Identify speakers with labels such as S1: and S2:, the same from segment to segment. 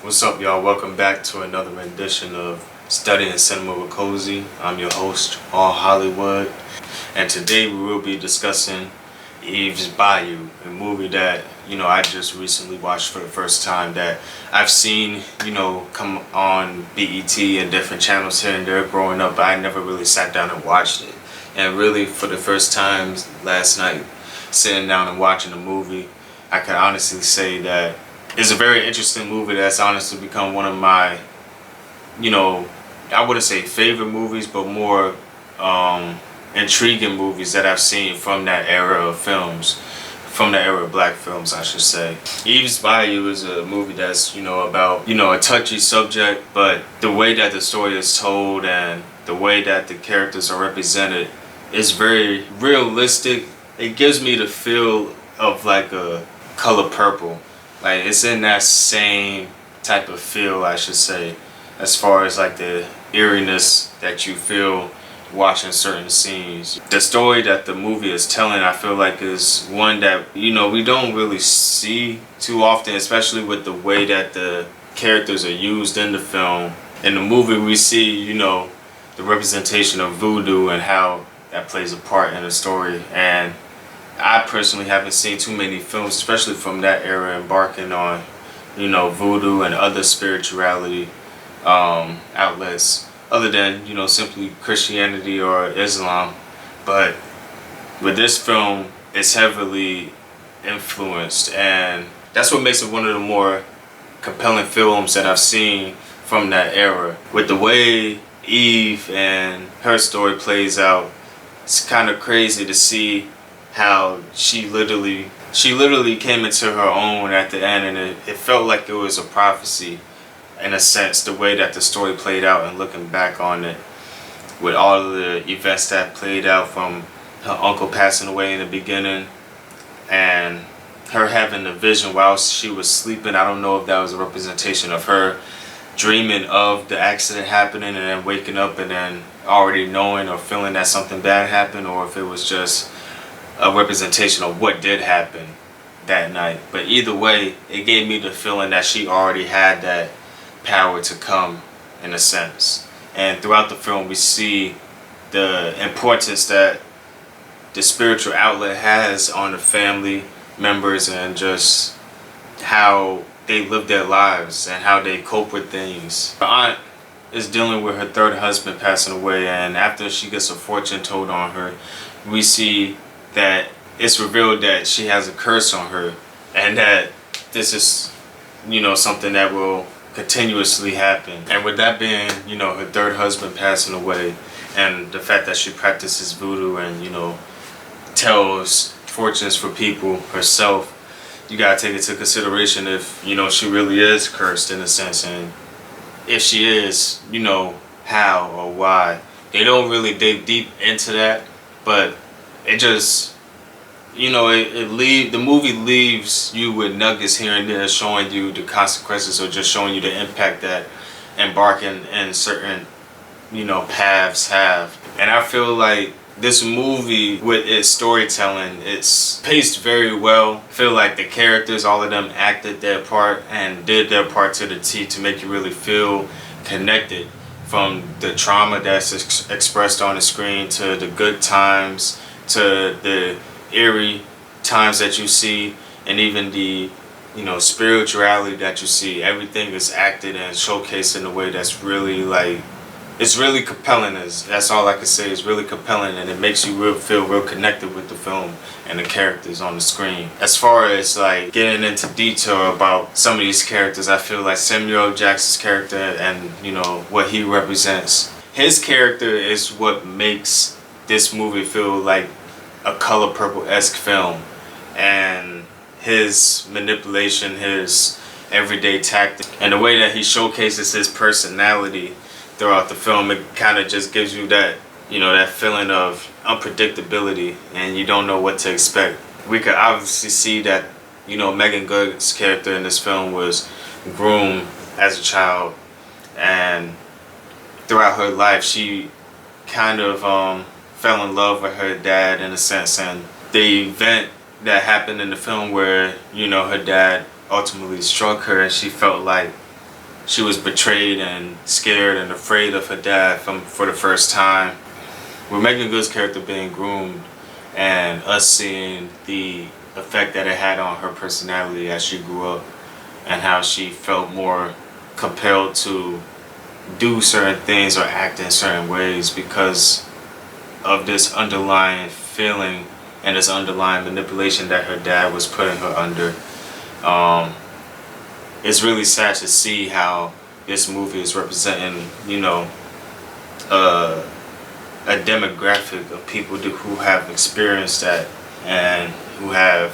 S1: What's up, y'all? Welcome back to another rendition of Studying Cinema with Cozy. I'm your host, All Hollywood, and today we will be discussing Eve's Bayou, a movie that I just recently watched for the first time. That I've seen come on BET and different channels here and there growing up, but I never really sat down and watched it. And really, for the first time last night, sitting down and watching the movie, I can honestly say that it's a very interesting movie that's honestly become one of my, I wouldn't say favorite movies, but more intriguing movies that I've seen from that era of films, from the era of black films, I should say. Eve's Bayou is a movie that's, about, a touchy subject, but the way that the story is told and the way that the characters are represented is very realistic. It gives me the feel of like a Color Purple. Like, it's in that same type of feel, I should say, as far as like the eeriness that you feel watching certain scenes. The story that the movie is telling, I feel like, is one that we don't really see too often, especially with the way that the characters are used in the film. In the movie, we see the representation of voodoo and how that plays a part in the story. And I personally haven't seen too many films, especially from that era, embarking on, voodoo and other spirituality outlets, other than, simply Christianity or Islam. But with this film, it's heavily influenced, and that's what makes it one of the more compelling films that I've seen from that era. With the way Eve and her story plays out, it's kind of crazy to see how she literally came into her own at the end, and it felt like it was a prophecy in a sense, the way that the story played out. And looking back on it, with all of the events that played out, from her uncle passing away in the beginning and her having the vision while she was sleeping. I don't know if that was a representation of her dreaming of the accident happening and then waking up and then already knowing or feeling that something bad happened, or if it was just a representation of what did happen that night. But either way, it gave me the feeling that she already had that power to come, in a sense. And throughout the film, we see the importance that the spiritual outlet has on the family members, and just how they live their lives and how they cope with things. Her aunt is dealing with her third husband passing away, and after she gets a fortune told on her, we see that it's revealed that she has a curse on her, and that this is, something that will continuously happen. And with that being, her third husband passing away, and the fact that she practices voodoo and, tells fortunes for people herself, you gotta take into consideration if, she really is cursed in a sense, and if she is, how or why. They don't really dig deep into that, but it just, the movie leaves you with nuggets here and there, showing you the consequences, or just showing you the impact that embarking in certain, paths have. And I feel like this movie, with its storytelling, it's paced very well. I feel like the characters, all of them, acted their part and did their part to the T to make you really feel connected, from the trauma that's expressed on the screen to the good times, to the eerie times that you see, and even the spirituality that you see. Everything is acted and showcased in a way that's really, like, it's really compelling. That's all I can say. It's really compelling, and it makes you feel real connected with the film and the characters on the screen. As far as like getting into detail about some of these characters, I feel like Samuel Jackson's character and what he represents, his character is what makes this movie feel like a Color Purple-esque film. And his manipulation, his everyday tactic, and the way that he showcases his personality throughout the film, it kind of just gives you that, that feeling of unpredictability, and you don't know what to expect. We could obviously see that, Megan Good's character in this film was groomed as a child, and throughout her life, she kind of fell in love with her dad, in a sense. And the event that happened in the film where, her dad ultimately struck her, and she felt like she was betrayed and scared and afraid of her dad for the first time. With Megan Good's character being groomed and us seeing the effect that it had on her personality as she grew up and how she felt more compelled to do certain things or act in certain ways because of this underlying feeling and this underlying manipulation that her dad was putting her under. It's really sad to see how this movie is representing, a demographic of people who have experienced that and who have,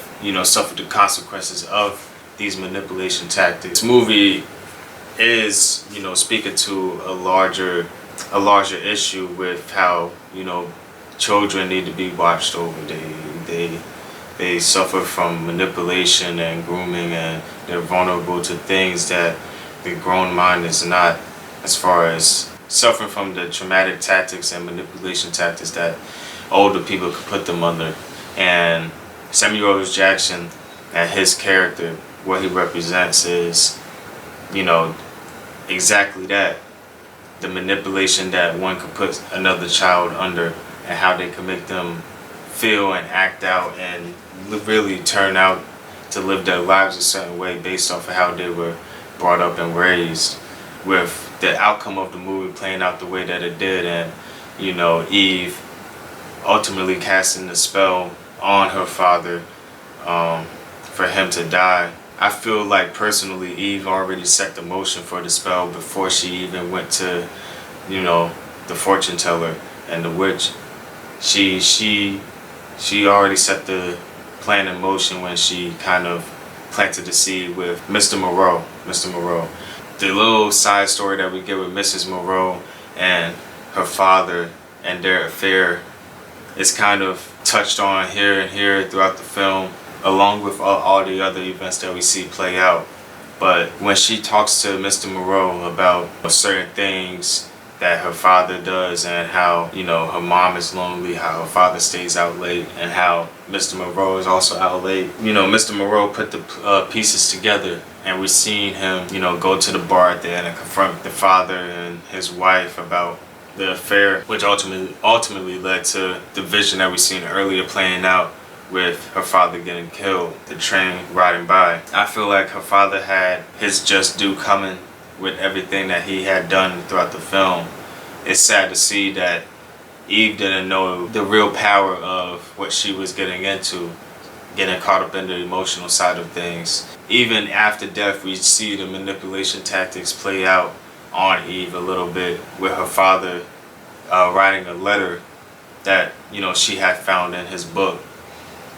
S1: suffered the consequences of these manipulation tactics. This movie is, speaking to a larger issue with how, children need to be watched over. They suffer from manipulation and grooming, and they're vulnerable to things that the grown mind is not, as far as suffering from the traumatic tactics and manipulation tactics that older people could put them under. And Samuel L. Jackson and his character, what he represents is, exactly that. The manipulation that one could put another child under and how they can make them feel and act out and really turn out to live their lives a certain way based off of how they were brought up and raised, with the outcome of the movie playing out the way that it did, and Eve ultimately casting the spell on her father for him to die. I feel like personally Eve already set the motion for the spell before she even went to the fortune teller and the witch. She already set the plan in motion when she kind of planted the seed with Mr. Moreau. The little side story that we get with Mrs. Moreau and her father and their affair is kind of touched on here and here throughout the film, along with all the other events that we see play out. But when she talks to Mr. Moreau about certain things that her father does and how, her mom is lonely, how her father stays out late, and how Mr. Moreau is also out late. Mr. Moreau put the pieces together, and we've seen him, go to the bar at the end and confront the father and his wife about the affair, which ultimately led to the vision that we seen earlier playing out with her father getting killed, the train riding by. I feel like her father had his just due coming with everything that he had done throughout the film. It's sad to see that Eve didn't know the real power of what she was getting into, getting caught up in the emotional side of things. Even after death, we see the manipulation tactics play out on Eve a little bit, with her father writing a letter that she had found in his book.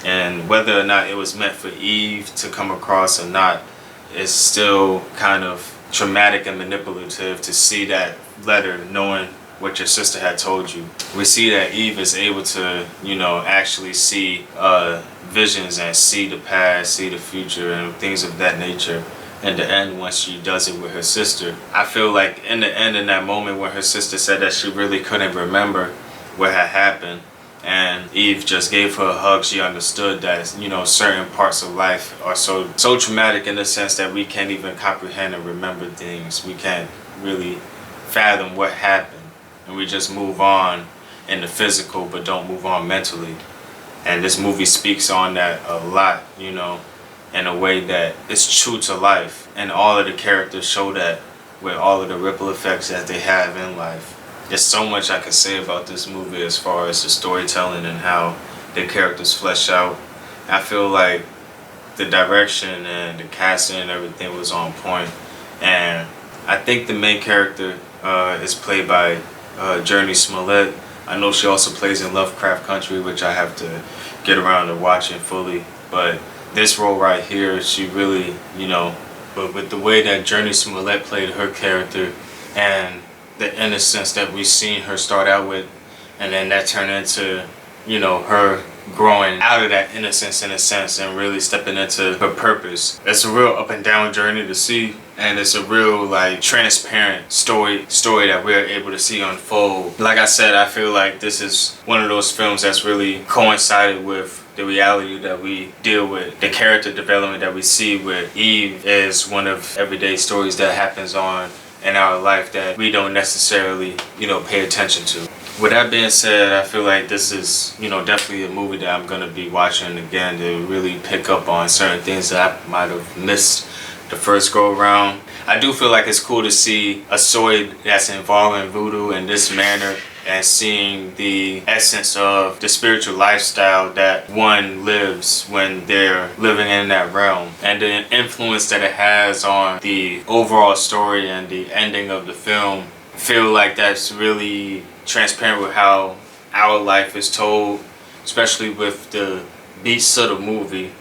S1: And whether or not it was meant for Eve to come across or not, it's still kind of traumatic and manipulative to see that letter knowing what your sister had told you. We see that Eve is able to, actually see visions and see the past, see the future, and things of that nature. In the end, once she does it with her sister, I feel like in the end, in that moment when her sister said that she really couldn't remember what had happened, and Eve just gave her a hug, she understood that, certain parts of life are so traumatic in the sense that we can't even comprehend and remember things. We can't really fathom what happened, and we just move on in the physical but don't move on mentally. And this movie speaks on that a lot, in a way that is true to life, and all of the characters show that with all of the ripple effects that they have in life. There's so much I could say about this movie as far as the storytelling and how the characters flesh out. I feel like the direction and the casting and everything was on point. And I think the main character is played by Journey Smollett. I know she also plays in Lovecraft Country, which I have to get around to watching fully. But this role right here, she really, but with the way that Journey Smollett played her character and the innocence that we've seen her start out with, and then that turned into, her growing out of that innocence in a sense and really stepping into her purpose. It's a real up and down journey to see, and it's a real transparent story that we're able to see unfold. Like I said, I feel like this is one of those films that's really coincided with the reality that we deal with, the character development that we see with Eve is one of everyday stories that happens on in our life that we don't necessarily, pay attention to. With that being said, I feel like this is, definitely a movie that I'm gonna be watching again to really pick up on certain things that I might have missed the first go around. I do feel like it's cool to see a story that's involving voodoo in this manner and seeing the essence of the spiritual lifestyle that one lives when they're living in that realm, and the influence that it has on the overall story and the ending of the film. I feel like that's really transparent with how our life is told, especially with the beats of the movie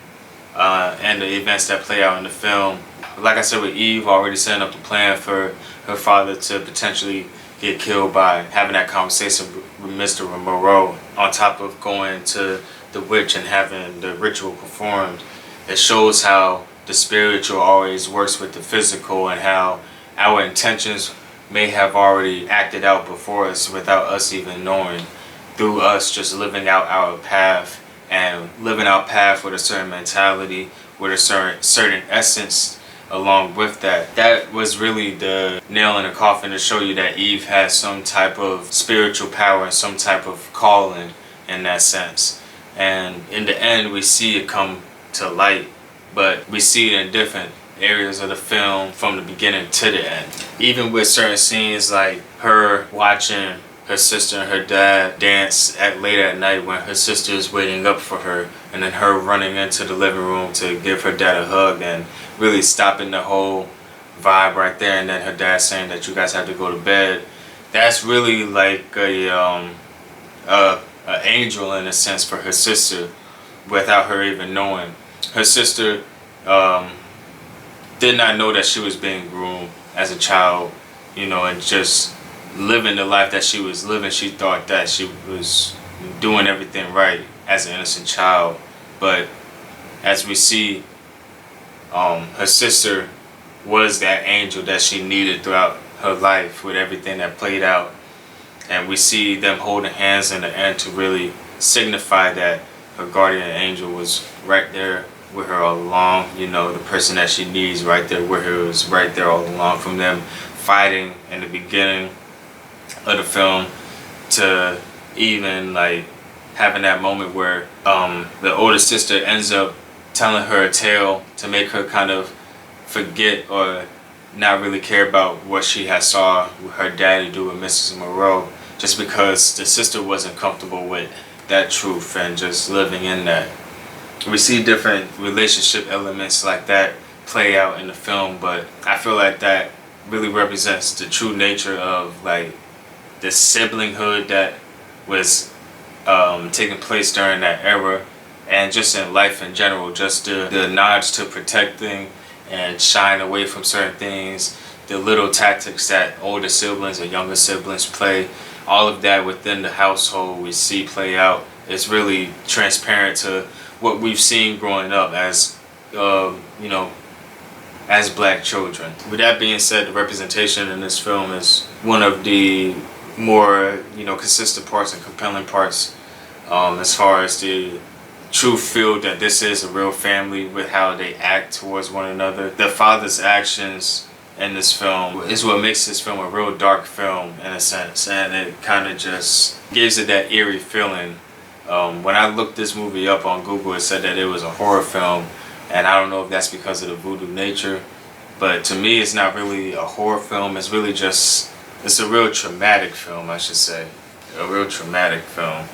S1: and the events that play out in the film. Like I said with Eve, already setting up the plan for her father to potentially get killed by having that conversation with Mr. Moreau, on top of going to the witch and having the ritual performed. It shows how the spiritual always works with the physical, and how our intentions may have already acted out before us without us even knowing, through us just living out our path, and living our path with a certain mentality, with a certain essence along with that. That was really the nail in the coffin to show you that Eve has some type of spiritual power and some type of calling in that sense. And in the end, we see it come to light, but we see it in different areas of the film from the beginning to the end. Even with certain scenes like her watching her sister and her dad dance late at night when her sister is waiting up for her, and then her running into the living room to give her dad a hug and really stopping the whole vibe right there, and then her dad saying that you guys have to go to bed. That's really like a angel in a sense for her sister, without her even knowing. Her sister did not know that she was being groomed as a child, and just living the life that she was living. She thought that she was doing everything right as an innocent child, but as we see, her sister was that angel that she needed throughout her life with everything that played out. And we see them holding hands in the end to really signify that her guardian angel was right there with her all along. The person that she needs right there with her was right there all along, from them fighting in the beginning of the film to even like having that moment where the older sister ends up telling her a tale to make her kind of forget or not really care about what she had saw her daddy do with Mrs. Moreau, just because the sister wasn't comfortable with that truth and just living in that. We see different relationship elements like that play out in the film, but I feel like that really represents the true nature of like the siblinghood that was taking place during that era, and just in life in general, just the nods to protecting and shying away from certain things, the little tactics that older siblings or younger siblings play, all of that within the household we see play out. It's really transparent to what we've seen growing up as as black children. With that being said, the representation in this film is one of the more consistent parts and compelling parts, as far as the true feel that this is a real family with how they act towards one another. The father's actions in this film is what makes this film a real dark film in a sense, and it kind of just gives it that eerie feeling. When I looked this movie up on Google, it said that it was a horror film, and I don't know if that's because of the voodoo nature, but to me it's not really a horror film. It's really just, it's a real traumatic film, I should say. A real traumatic film.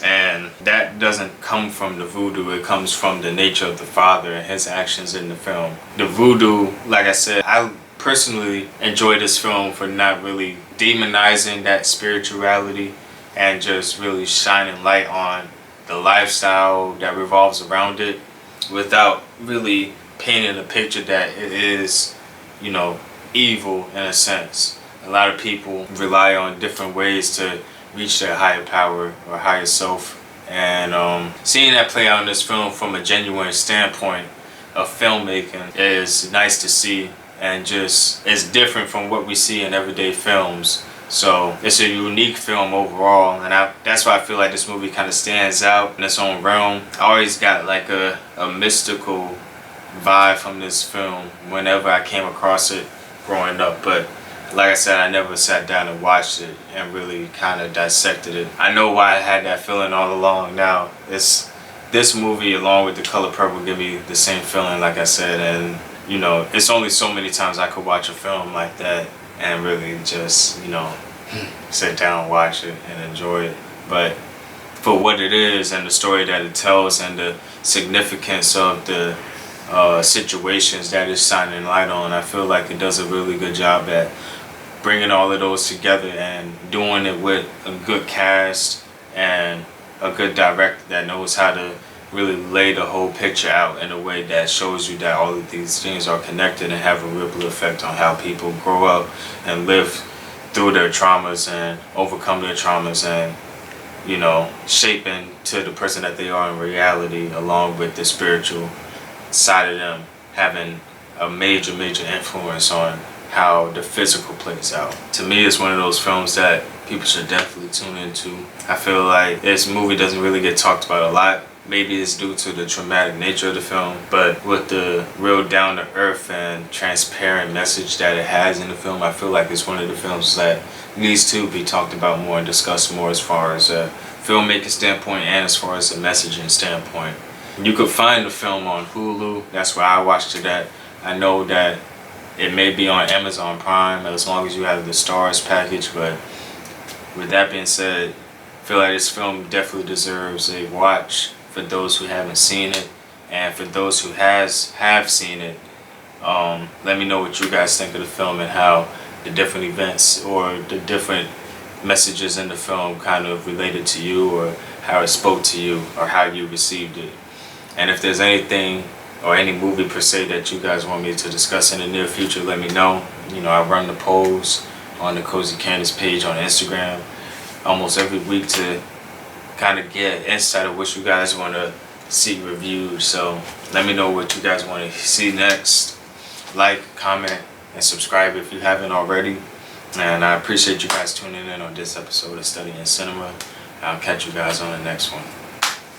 S1: And that doesn't come from the voodoo, it comes from the nature of the father and his actions in the film. The voodoo, like I said, I personally enjoy this film for not really demonizing that spirituality and just really shining light on the lifestyle that revolves around it, without really painting a picture that it is, evil in a sense. A lot of people rely on different ways to reach their higher power or higher self, and seeing that play out in this film from a genuine standpoint of filmmaking is nice to see, and just is different from what we see in everyday films So it's a unique film overall, and that's why I feel like this movie kind of stands out in its own realm. I always got like a mystical vibe from this film whenever I came across it growing up, but like I said, I never sat down and watched it and really kind of dissected it. I know why I had that feeling all along now. This movie, along with The Color Purple, give me the same feeling, like I said, and you know, it's only so many times I could watch a film like that and really just, you know, sit down, watch it, and enjoy it. But for what it is and the story that it tells and the significance of the situations that it's shining light on, I feel like it does a really good job at bringing all of those together and doing it with a good cast and a good director that knows how to really lay the whole picture out in a way that shows you that all of these things are connected and have a ripple effect on how people grow up and live through their traumas and overcome their traumas and, you know, shape into the person that they are in reality, along with the spiritual side of them having a major influence on how the physical plays out. To me, it's one of those films that people should definitely tune into. I feel like this movie doesn't really get talked about a lot. Maybe it's due to the traumatic nature of the film, but with the real down-to-earth and transparent message that it has in the film, I feel like it's one of the films that needs to be talked about more and discussed more as far as a filmmaking standpoint and as far as a messaging standpoint. You could find the film on Hulu. That's where I watched it at. I know that it may be on Amazon Prime as long as you have the Stars package, but with that being said, I feel like this film definitely deserves a watch for those who haven't seen it, and for those who have seen it, let me know what you guys think of the film and how the different events or the different messages in the film kind of related to you, or how it spoke to you, or how you received it. And if there's anything or any movie per se that you guys want me to discuss in the near future, let me know. You know, I run the polls on the Cozy Candace page on Instagram almost every week to kind of get insight of what you guys want to see reviewed. So let me know what you guys want to see next. Like, comment, and subscribe if you haven't already. And I appreciate you guys tuning in on this episode of Studying Cinema. I'll catch you guys on the next one.